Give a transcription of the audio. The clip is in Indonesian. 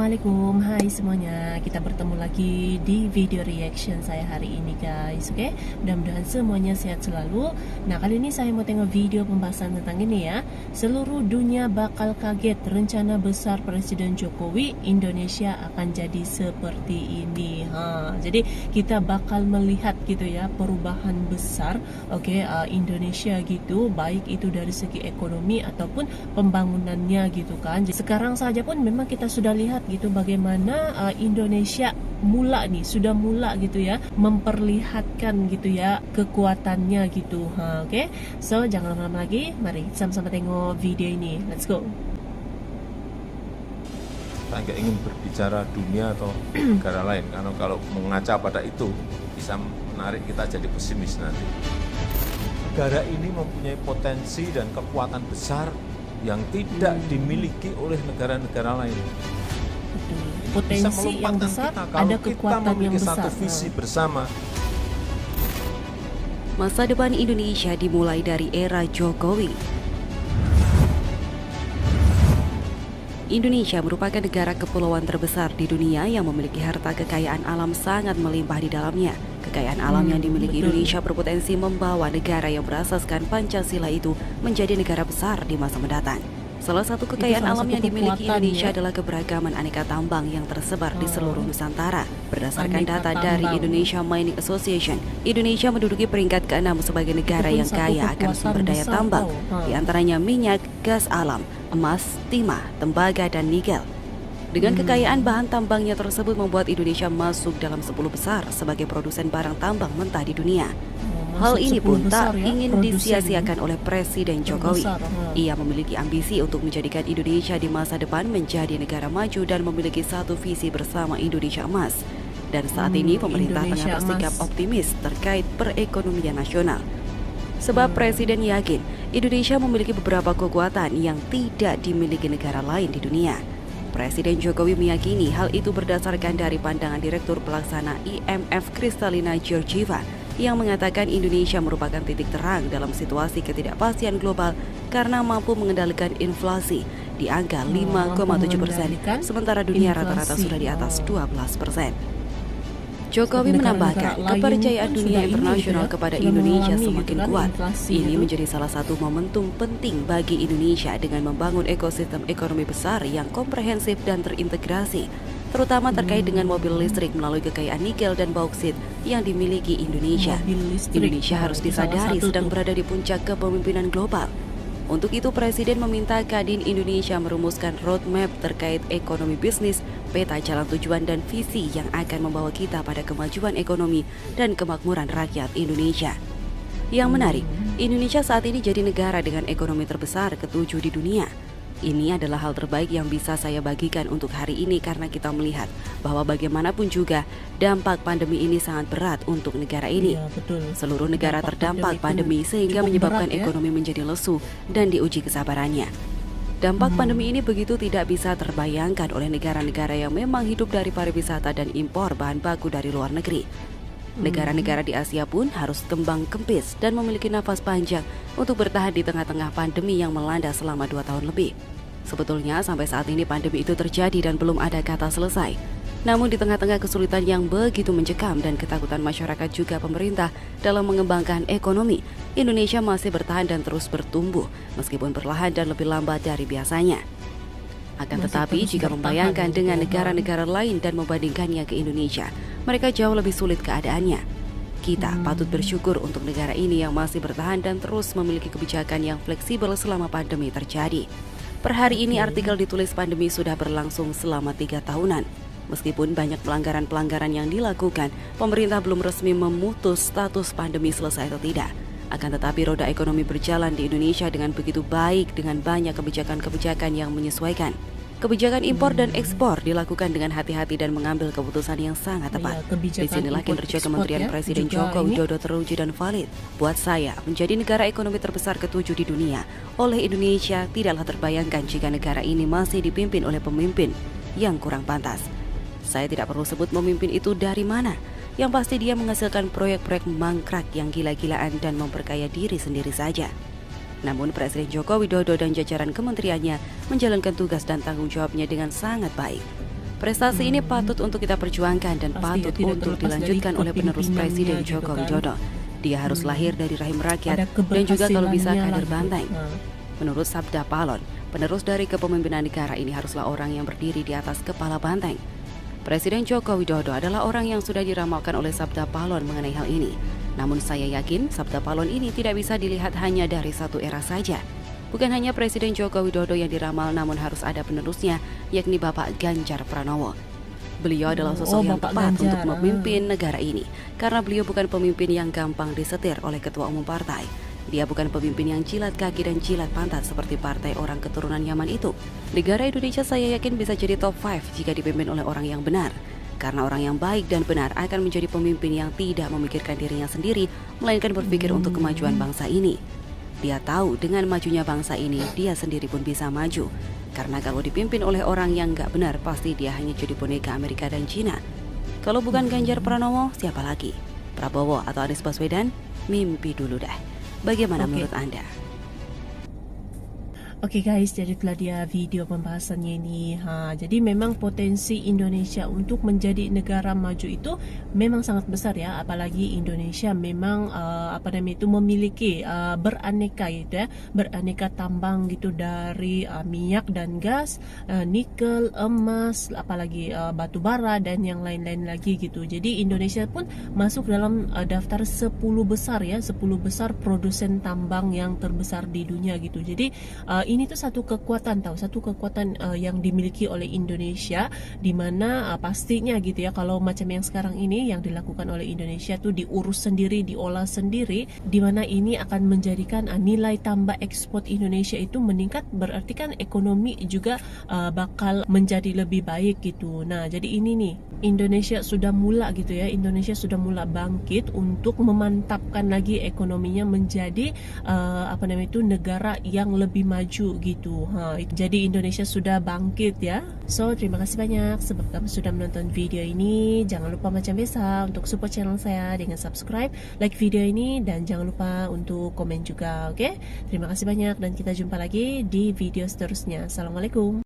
Assalamualaikum, hai semuanya. Kita bertemu lagi di video reaction saya hari ini guys. Oke, mudah-mudahan semuanya sehat selalu. Nah, kali ini saya mau tengok video pembahasan tentang ini ya. Seluruh dunia bakal kaget rencana besar Presiden Jokowi, Indonesia akan jadi seperti ini. Jadi kita bakal melihat gitu ya perubahan besar Indonesia gitu, baik itu dari segi ekonomi ataupun pembangunannya gitu kan. Jadi, sekarang saja pun memang kita sudah lihat gitu bagaimana Indonesia sudah mula gitu ya memperlihatkan gitu ya kekuatannya gitu. So jangan lama-lama lagi, mari sama-sama tengok video ini. Let's go. Saya nggak ingin berbicara dunia atau negara lain, karena kalau mengaca pada itu bisa menarik kita jadi pesimis nanti. Negara ini mempunyai potensi dan kekuatan besar yang tidak dimiliki oleh negara-negara lain. Potensi yang besar, ada kekuatan yang besar. Satu visi bersama. Masa depan Indonesia dimulai dari era Jokowi. Indonesia merupakan negara kepulauan terbesar di dunia yang memiliki harta kekayaan alam sangat melimpah di dalamnya. Kekayaan alam yang dimiliki Indonesia berpotensi membawa negara yang berasaskan Pancasila itu menjadi negara besar di masa mendatang. Salah satu kekayaan alam yang dimiliki Indonesia adalah keberagaman aneka tambang yang tersebar di seluruh Nusantara. Berdasarkan data dari Indonesia Mining Association, Indonesia menduduki peringkat ke-6 sebagai negara yang kaya akan sumber daya tambang, di antaranya minyak, gas alam, emas, timah, tembaga, dan nikel. Dengan kekayaan bahan tambangnya tersebut membuat Indonesia masuk dalam 10 besar sebagai produsen barang tambang mentah di dunia. Hal ini pun tak ingin disia-siakan oleh Presiden Jokowi. Ia memiliki ambisi untuk menjadikan Indonesia di masa depan menjadi negara maju dan memiliki satu visi bersama Indonesia Emas. Dan saat ini pemerintah tengah bersikap optimis terkait perekonomian nasional. Sebab Presiden yakin Indonesia memiliki beberapa kekuatan yang tidak dimiliki negara lain di dunia. Presiden Jokowi meyakini hal itu berdasarkan dari pandangan Direktur Pelaksana IMF Kristalina Georgieva yang mengatakan Indonesia merupakan titik terang dalam situasi ketidakpastian global karena mampu mengendalikan inflasi di angka 5,7%, sementara dunia rata-rata sudah di atas 12%. Jokowi menambahkan kepercayaan dunia internasional kepada Indonesia semakin kuat. Ini menjadi salah satu momentum penting bagi Indonesia dengan membangun ekosistem ekonomi besar yang komprehensif dan terintegrasi, terutama terkait dengan mobil listrik melalui kekayaan nikel dan bauksit yang dimiliki Indonesia. Indonesia harus disadari sedang berada di puncak kepemimpinan global. Untuk itu, Presiden meminta Kadin Indonesia merumuskan roadmap terkait ekonomi bisnis, peta jalan tujuan dan visi yang akan membawa kita pada kemajuan ekonomi dan kemakmuran rakyat Indonesia. Yang menarik, Indonesia saat ini jadi negara dengan ekonomi terbesar ke-7 di dunia. Ini adalah hal terbaik yang bisa saya bagikan untuk hari ini karena kita melihat bahwa bagaimanapun juga dampak pandemi ini sangat berat untuk negara ini. Seluruh negara terdampak pandemi sehingga menyebabkan ekonomi menjadi lesu dan diuji kesabarannya. Dampak pandemi ini begitu tidak bisa terbayangkan oleh negara-negara yang memang hidup dari pariwisata dan impor bahan baku dari luar negeri. Negara-negara di Asia pun harus kembang kempis dan memiliki nafas panjang untuk bertahan di tengah-tengah pandemi yang melanda selama 2 tahun lebih. Sebetulnya sampai saat ini pandemi itu terjadi dan belum ada kata selesai. Namun di tengah-tengah kesulitan yang begitu mencekam dan ketakutan masyarakat juga pemerintah dalam mengembangkan ekonomi, Indonesia masih bertahan dan terus bertumbuh meskipun perlahan dan lebih lambat dari biasanya. Akan tetapi jika membayangkan dengan negara-negara lain dan membandingkannya ke Indonesia, mereka jauh lebih sulit keadaannya. Kita patut bersyukur untuk negara ini yang masih bertahan dan terus memiliki kebijakan yang fleksibel selama pandemi terjadi. Per hari ini artikel ditulis pandemi sudah berlangsung selama 3 tahunan. Meskipun banyak pelanggaran-pelanggaran yang dilakukan, pemerintah belum resmi memutus status pandemi selesai atau tidak. Akan tetapi roda ekonomi berjalan di Indonesia dengan begitu baik dengan banyak kebijakan-kebijakan yang menyesuaikan. Kebijakan impor dan ekspor dilakukan dengan hati-hati dan mengambil keputusan yang sangat tepat. Disinilah kinerja Kementerian Presiden Joko Widodo teruji dan valid. Buat saya, menjadi negara ekonomi terbesar ke-7 di dunia oleh Indonesia tidaklah terbayangkan jika negara ini masih dipimpin oleh pemimpin yang kurang pantas. Saya tidak perlu sebut memimpin itu dari mana. Yang pasti dia menghasilkan proyek-proyek mangkrak yang gila-gilaan dan memperkaya diri sendiri saja. Namun Presiden Joko Widodo dan jajaran kementeriannya menjalankan tugas dan tanggung jawabnya dengan sangat baik. Prestasi ini patut untuk kita perjuangkan dan Pasti ya, patut tidak untuk terlepas dari dilanjutkan oleh penerus kepimpinannya Presiden gitu Joko kan. Widodo. Dia harus lahir dari rahim Ada rakyat dan juga kalau bisa keberhasilannya kader lah banteng. gitu. Nah, Menurut Sabda Palon, penerus dari kepemimpinan negara ini haruslah orang yang berdiri di atas kepala banteng. Presiden Joko Widodo adalah orang yang sudah diramalkan oleh Sabda Palon mengenai hal ini. Namun saya yakin Sabda Palon ini tidak bisa dilihat hanya dari satu era saja. Bukan hanya Presiden Joko Widodo yang diramal, namun harus ada penerusnya, yakni Bapak Ganjar Pranowo. Beliau adalah sosok yang Bapak tepat Ganjar, untuk memimpin negara ini, karena beliau bukan pemimpin yang gampang disetir oleh ketua umum partai. Dia bukan pemimpin yang jilat kaki dan jilat pantat seperti partai orang keturunan Yaman itu. Negara Indonesia saya yakin bisa jadi top 5 jika dipimpin oleh orang yang benar. Karena orang yang baik dan benar akan menjadi pemimpin yang tidak memikirkan dirinya sendiri, melainkan berpikir untuk kemajuan bangsa ini. Dia tahu dengan majunya bangsa ini, dia sendiri pun bisa maju. Karena kalau dipimpin oleh orang yang gak benar, pasti dia hanya jadi boneka Amerika dan Cina. Kalau bukan Ganjar Pranowo, siapa lagi? Prabowo atau Anies Baswedan? Mimpi dulu dah. Bagaimana Oke. menurut Anda? Oke guys, jadi itulah dia video pembahasannya ini. Jadi memang potensi Indonesia untuk menjadi negara maju itu memang sangat besar ya. Apalagi Indonesia memang memiliki beraneka gitu ya, beraneka tambang gitu dari minyak dan gas, nikel, emas, apalagi batu bara dan yang lain-lain lagi gitu. Jadi Indonesia pun masuk dalam daftar 10 besar ya, 10 besar produsen tambang yang terbesar di dunia gitu. Jadi ini tuh satu kekuatan yang dimiliki oleh Indonesia, di mana pastinya gitu ya, kalau macam yang sekarang ini yang dilakukan oleh Indonesia tuh diurus sendiri, diolah sendiri, di mana ini akan menjadikan nilai tambah ekspor Indonesia itu meningkat, berarti kan ekonomi juga bakal menjadi lebih baik gitu. Nah, jadi ini nih Indonesia sudah mula gitu ya, Indonesia sudah mula bangkit untuk memantapkan lagi ekonominya menjadi negara yang lebih maju gitu. Jadi Indonesia sudah bangkit ya. So, terima kasih banyak sebab kamu sudah menonton video ini. Jangan lupa macam biasa untuk support channel saya dengan subscribe, like video ini, dan jangan lupa untuk komen juga, oke? Terima kasih banyak dan kita jumpa lagi di video seterusnya. Assalamualaikum.